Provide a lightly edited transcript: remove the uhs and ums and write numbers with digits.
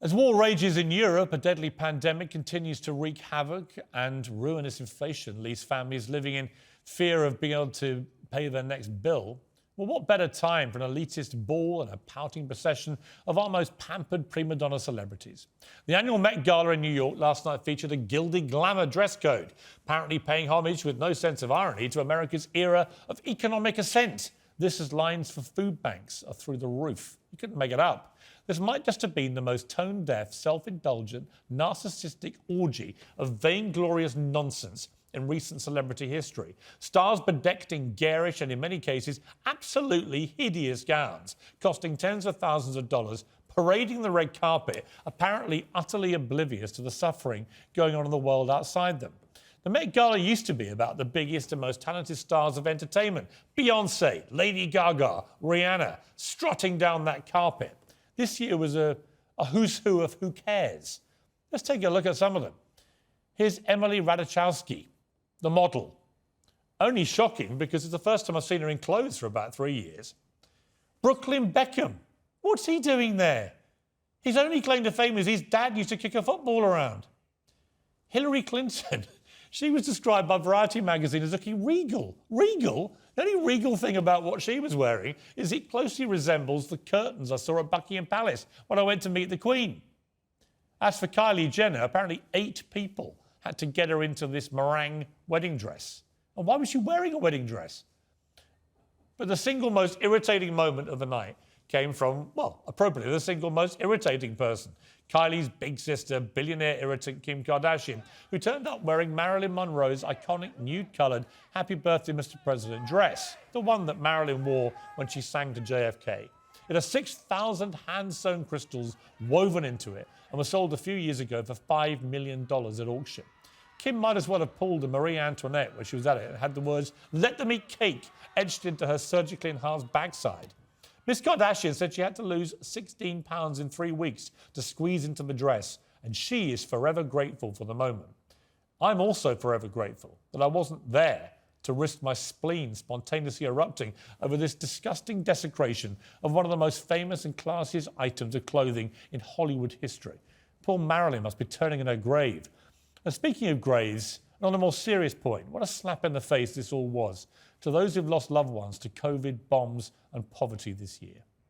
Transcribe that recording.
As war rages in Europe, a deadly pandemic continues to wreak havoc, and ruinous inflation leaves families living in fear of being able to pay their next bill. Well, what better time for an elitist ball and a pouting procession of our most pampered prima donna celebrities? The annual Met Gala in New York last night featured a gilded glamour dress code, apparently paying homage with no sense of irony to America's era of economic ascent. This as lines for food banks are through the roof. You couldn't make it up. This might just have been the most tone-deaf, self-indulgent, narcissistic orgy of vainglorious nonsense in recent celebrity history. Stars bedecked in garish and, in many cases, absolutely hideous gowns, costing tens of thousands of dollars, parading the red carpet, apparently utterly oblivious to the suffering going on in the world outside them. The Met Gala used to be about the biggest and most talented stars of entertainment. Beyoncé, Lady Gaga, Rihanna, strutting down that carpet. This year was a who's who of who cares. Let's take a look at some of them. Here's Emily Radachowski, the model. Only shocking because it's the first time I've seen her in clothes for about 3 years. Brooklyn Beckham. What's he doing there? His only claim to fame is his dad used to kick a football around. Hillary Clinton. She was described by Variety magazine as looking regal. Regal? The only regal thing about what she was wearing is it closely resembles the curtains I saw at Buckingham Palace when I went to meet the Queen. As for Kylie Jenner, apparently 8 people had to get her into this meringue wedding dress. And why was she wearing a wedding dress? But the single most irritating moment of the night came from, well, appropriately, the single most irritating person, Kylie's big sister, billionaire irritant Kim Kardashian, who turned up wearing Marilyn Monroe's iconic nude-coloured Happy Birthday, Mr. President dress, the one that Marilyn wore when she sang to JFK. It has 6,000 hand-sewn crystals woven into it and was sold a few years ago for $5 million at auction. Kim might as well have pulled a Marie Antoinette when she was at it and had the words, "Let them eat cake," etched into her surgically enhanced backside. Miss Kardashian said she had to lose 16 pounds in 3 weeks to squeeze into the dress, and she is forever grateful for the moment. I'm also forever grateful that I wasn't there to risk my spleen spontaneously erupting over this disgusting desecration of one of the most famous and classiest items of clothing in Hollywood history. Poor Marilyn must be turning in her grave. And speaking of graves, and on a more serious point, what a slap in the face this all was to those who've lost loved ones to COVID, bombs and poverty this year.